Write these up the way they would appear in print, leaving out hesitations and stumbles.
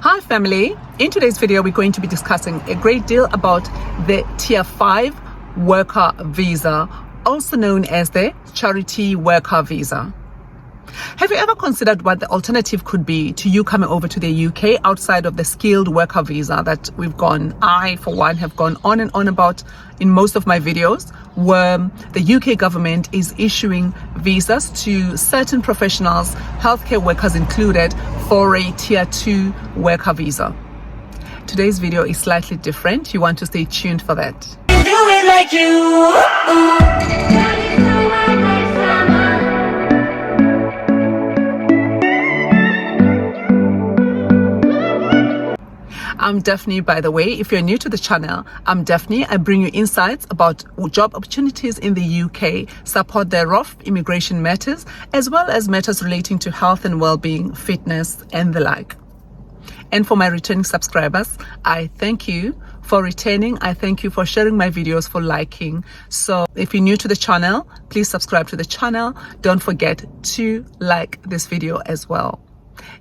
Hi family, in today's video we're going to be discussing a great deal about the Tier 5 Worker Visa, also known as the Charity Worker Visa. Have you ever considered what the alternative could be to you coming over to the UK outside of the Skilled Worker Visa that I for one have gone on and on about in most of my videos, where the UK government is issuing visas to certain professionals, healthcare workers included, for a Tier 2 Worker Visa. Today's video is slightly different. You want to stay tuned for that. Do it like you. I'm Daphne, by the way. If you're new to the channel, I'm Daphne. I bring you insights about job opportunities in the UK, support thereof, immigration matters, as well as matters relating to health and well-being, fitness, and the like. And for my returning subscribers, I thank you for returning. I thank you for sharing my videos, for liking. So if you're new to the channel, please subscribe to the channel. Don't forget to like this video as well.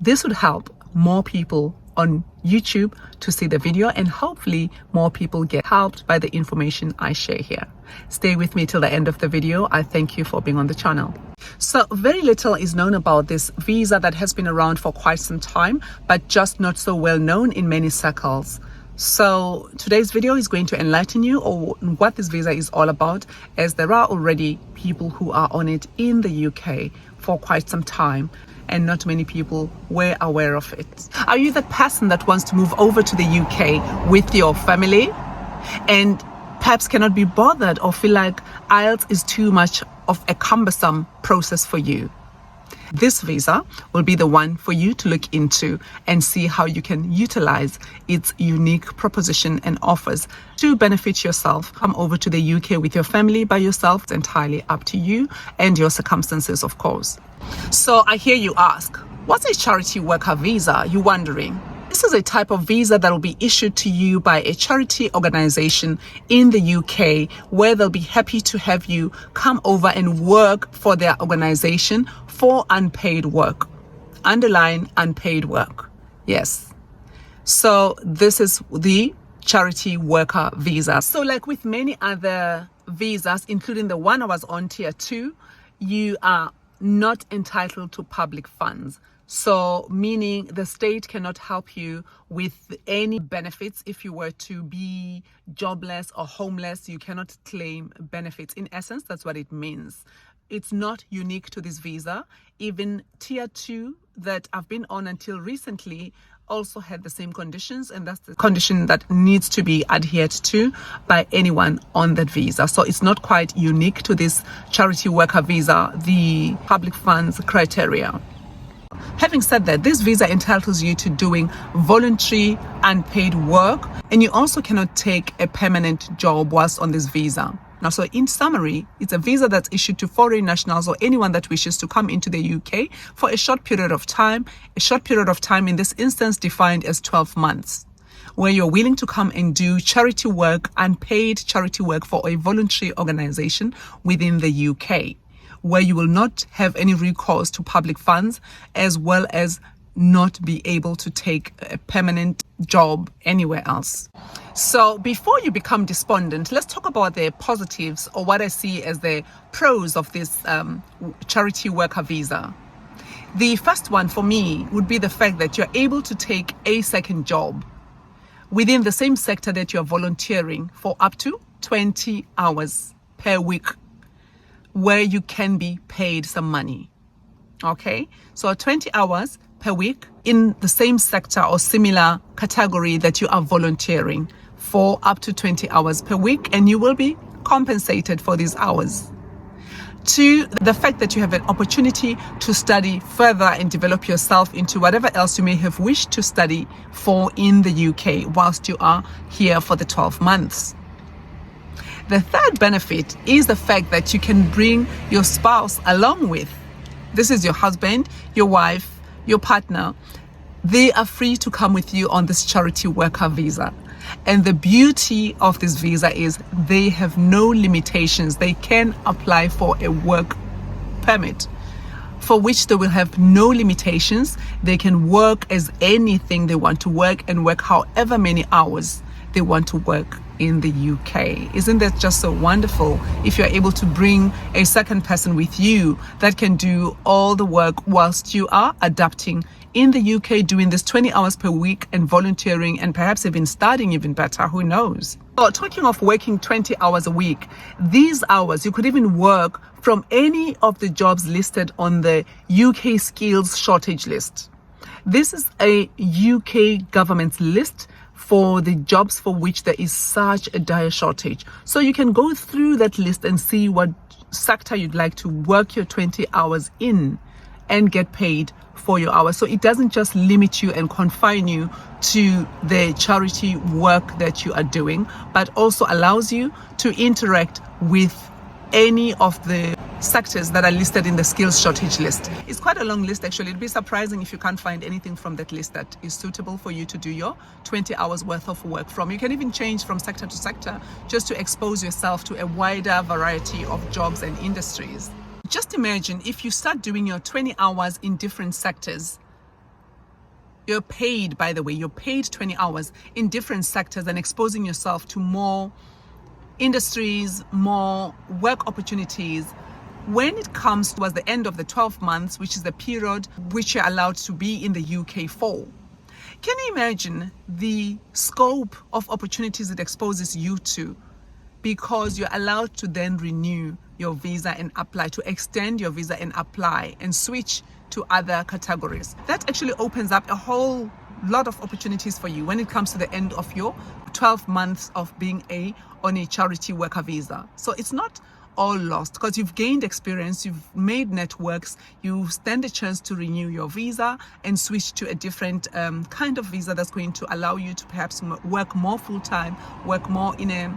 This would help more people on YouTube to see the video, and hopefully more people get helped by the information I share here. Stay with me till the end of the video. I thank you for being on the channel. So very little is known about this visa that has been around for quite some time, but just not so well known in many circles. So today's video is going to enlighten you on what this visa is all about, as there are already people who are on it in the UK for quite some time, and not many people were aware of it. Are you the person that wants to move over to the UK with your family and perhaps cannot be bothered or feel like IELTS is too much of a cumbersome process for you? This visa will be the one for you to look into and see how you can utilize its unique proposition and offers to benefit yourself. Come over to the UK with your family, by yourself. It's entirely up to you and your circumstances, of course. So I hear you ask, what's a charity worker visa? You're wondering. This is a type of visa that will be issued to you by a charity organization in the UK, where they'll be happy to have you come over and work for their organization for unpaid work. Underline unpaid work. Yes. So this is the charity worker visa. So like with many other visas, including the one I was on, Tier 2, you are not entitled to public funds. So meaning the state cannot help you with any benefits. If you were to be jobless or homeless, you cannot claim benefits. In essence, that's what it means. It's not unique to this visa. Even Tier 2 that I've been on until recently also had the same conditions, and that's the condition that needs to be adhered to by anyone on that visa. So it's not quite unique to this charity worker visa, the public funds criteria. Having said that, this visa entitles you to doing voluntary unpaid work, and you also cannot take a permanent job whilst on this visa. Now, so in summary, it's a visa that's issued to foreign nationals or anyone that wishes to come into the UK for a short period of time in this instance defined as 12 months, where you're willing to come and do charity work, unpaid charity work for a voluntary organization within the UK, where you will not have any recourse to public funds, as well as not be able to take a permanent job anywhere else. So before you become despondent, let's talk about the positives, or what I see as the pros of this charity worker visa. The first one for me would be the fact that you're able to take a second job within the same sector that you're volunteering for up to 20 hours per week, where you can be paid some money. Okay, so 20 hours per week in the same sector or similar category that you are volunteering for up to 20 hours per week, and you will be compensated for these hours. Two, the fact that you have an opportunity to study further and develop yourself into whatever else you may have wished to study for in the UK whilst you are here for the 12 months. The third benefit is the fact that you can bring your spouse along with. This is your husband, your wife, your partner. They are free to come with you on this charity worker visa. And the beauty of this visa is they have no limitations. They can apply for a work permit for which they will have no limitations. They can work as anything they want to work and work however many hours they want to work in the UK. Isn't that just so wonderful? If you're able to bring a second person with you that can do all the work whilst you are adapting in the UK, doing this 20 hours per week and volunteering and perhaps even studying even better, who knows? So talking of working 20 hours a week, these hours you could even work from any of the jobs listed on the UK skills shortage list. This is a UK government's list for the jobs for which there is such a dire shortage. So you can go through that list and see what sector you'd like to work your 20 hours in and get paid for your hours. So it doesn't just limit you and confine you to the charity work that you are doing, but also allows you to interact with any of the sectors that are listed in the skills shortage list. It's quite a long list actually. It'd be surprising if you can't find anything from that list that is suitable for you to do your 20 hours worth of work from. You can even change from sector to sector just to expose yourself to a wider variety of jobs and industries. Just imagine if you start doing your 20 hours in different sectors. You're paid, by the way, you're paid 20 hours in different sectors and exposing yourself to more industries, more work opportunities. When it comes towards the end of the 12 months, which is the period which you're allowed to be in the UK for, can you imagine the scope of opportunities it exposes you to? Because you're allowed to then renew your visa and apply, to extend your visa and apply and switch to other categories. That actually opens up a whole lot of opportunities for you when it comes to the end of your 12 months of being on a charity worker visa. So it's not all lost because you've gained experience, you've made networks, you stand a chance to renew your visa and switch to a different kind of visa that's going to allow you to perhaps work more full-time, work more in a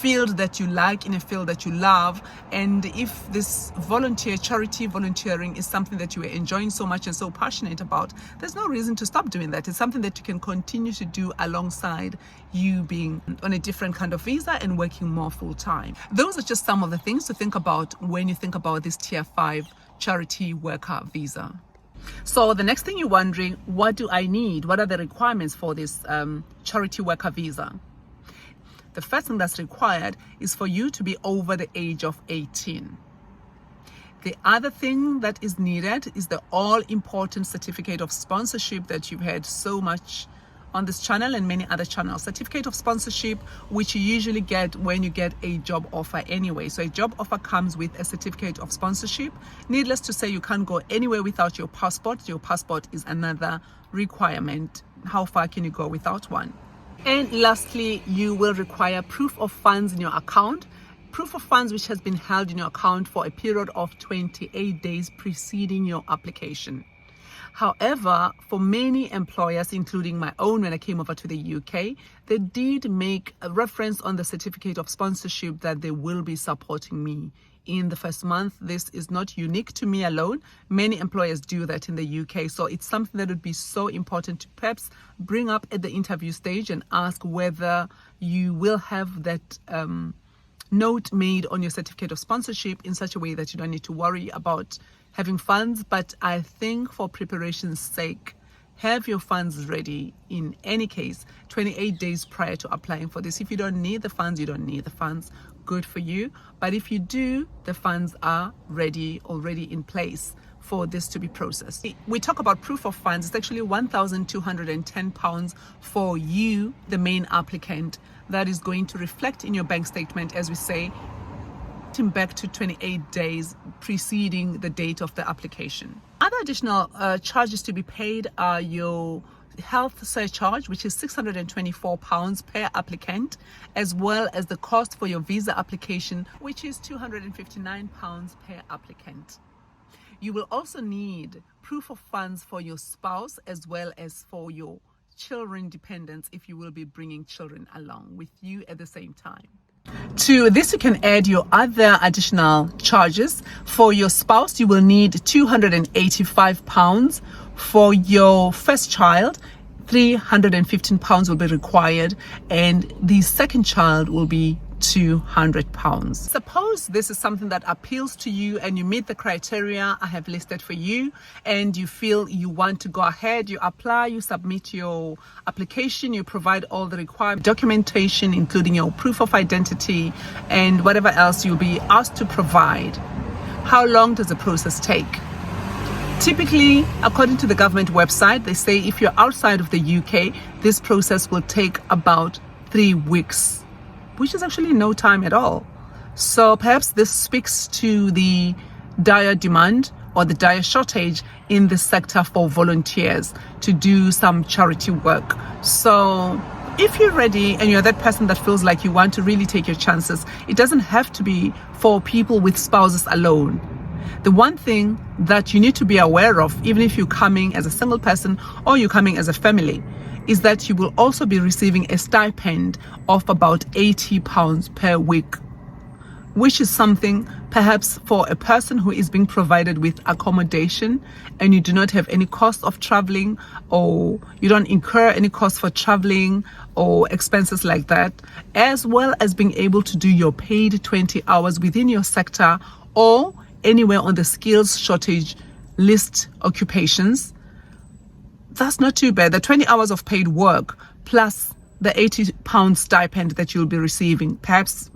field that you like, in a field that you love. And if this charity volunteering is something that you are enjoying so much and so passionate about, there's no reason to stop doing that. It's something that you can continue to do alongside you being on a different kind of visa and working more full-time. Those are just some of the things to think about when you think about this Tier 5 charity worker visa. So the next thing you're wondering, what do I need? What are the requirements for this charity worker visa? The first thing that's required is for you to be over the age of 18. The other thing that is needed is the all-important certificate of sponsorship that you've had so much on this channel and many other channels. Certificate of sponsorship, which you usually get when you get a job offer anyway. So a job offer comes with a certificate of sponsorship. Needless to say, you can't go anywhere without your passport. Your passport is another requirement. How far can you go without one? And lastly, you will require proof of funds in your account. Proof of funds which has been held in your account for a period of 28 days preceding your application. However, for many employers, including my own when I came over to the UK, they did make a reference on the certificate of sponsorship that they will be supporting me in the first month. This is not unique to me alone. Many employers do that in the UK. So it's something that would be so important to perhaps bring up at the interview stage and ask whether you will have that note made on your certificate of sponsorship in such a way that you don't need to worry about having funds. But I think for preparation's sake, have your funds ready in any case 28 days prior to applying for this. If you don't need the funds, you don't need the funds. Good for you. But if you do, the funds are ready, already in place for this to be processed. We talk about proof of funds. It's actually £1,210 for you, the main applicant. That is going to reflect in your bank statement, as we say, back to 28 days preceding the date of the application. Other additional charges to be paid are your health surcharge, which is £624 per applicant, as well as the cost for your visa application, which is £259 per applicant. You will also need proof of funds for your spouse as well as for your children dependents if you will be bringing children along with you at the same time. To this, you can add your other additional charges. For your spouse, you will need £285. For your first child, £315 will be required, and the second child will be £200. Suppose this is something that appeals to you and you meet the criteria I have listed for you, and you feel you want to go ahead, you apply, you submit your application, you provide all the required documentation, including your proof of identity and whatever else you'll be asked to provide. How long does the process take? Typically, according to the government website, they say if you're outside of the UK, this process will take about 3 weeks, which is actually no time at all. So perhaps this speaks to the dire demand or the dire shortage in the sector for volunteers to do some charity work. So if you're ready and you're that person that feels like you want to really take your chances, it doesn't have to be for people with spouses alone. The one thing that you need to be aware of, even if you're coming as a single person or you're coming as a family, is that you will also be receiving a stipend of about £80 per week, which is something perhaps for a person who is being provided with accommodation and you do not have any cost of traveling, or you don't incur any cost for traveling or expenses like that, as well as being able to do your paid 20 hours within your sector or anywhere on the skills shortage list occupations. That's not too bad. The 20 hours of paid work plus the £80 stipend that you'll be receiving, perhaps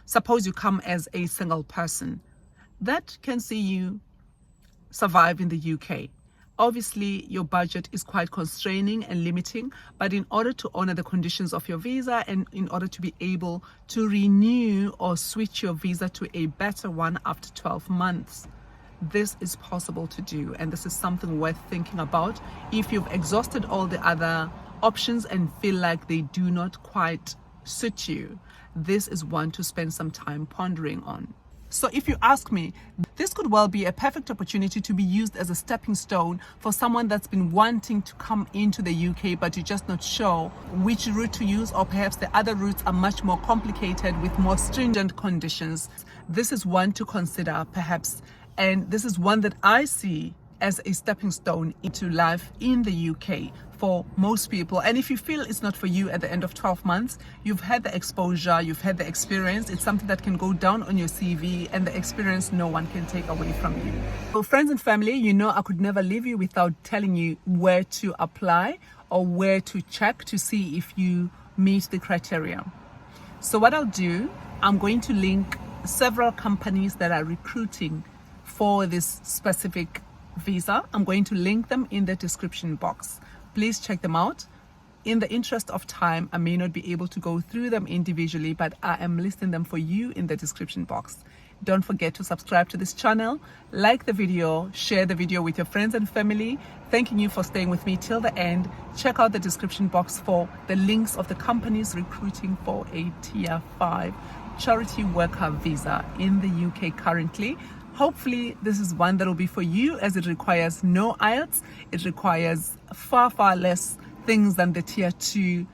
suppose you come as a single person, that can see you survive in the UK. Obviously, your budget is quite constraining and limiting, but in order to honor the conditions of your visa and in order to be able to renew or switch your visa to a better one after 12 months, this is possible to do, and this is something worth thinking about if you've exhausted all the other options and feel like they do not quite suit you. This is one to spend some time pondering on. So if you ask me, this could well be a perfect opportunity to be used as a stepping stone for someone that's been wanting to come into the UK, but you're just not sure which route to use, or perhaps the other routes are much more complicated with more stringent conditions. This is one to consider perhaps, and this is one that I see as a stepping stone into life in the UK for most people. And if you feel it's not for you at the end of 12 months, you've had the exposure, you've had the experience, it's something that can go down on your CV, and the experience no one can take away from you. So friends and family, you know I could never leave you without telling you where to apply or where to check to see if you meet the criteria. So what I'll do, I'm going to link several companies that are recruiting for this specific visa. I'm going to link them in the description box. Please check them out. In the interest of time, I may not be able to go through them individually, but I am listing them for you in the description box. Don't forget to subscribe to this channel, like the video, share the video with your friends and family. Thanking you for staying with me till the end. Check out the description box for the links of the companies recruiting for a Tier 5 charity worker visa in the UK currently. Hopefully this is one that will be for you, as it requires no IELTS. It requires far, far less things than the Tier 2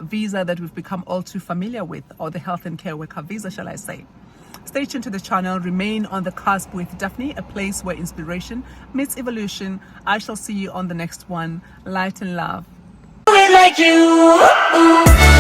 visa that we've become all too familiar with, or the health and care worker visa, shall I say. Stay tuned to the channel. Remain on the cusp with Daphne, a place where inspiration meets evolution. I shall see you on the next one. Light and love. Do it like you.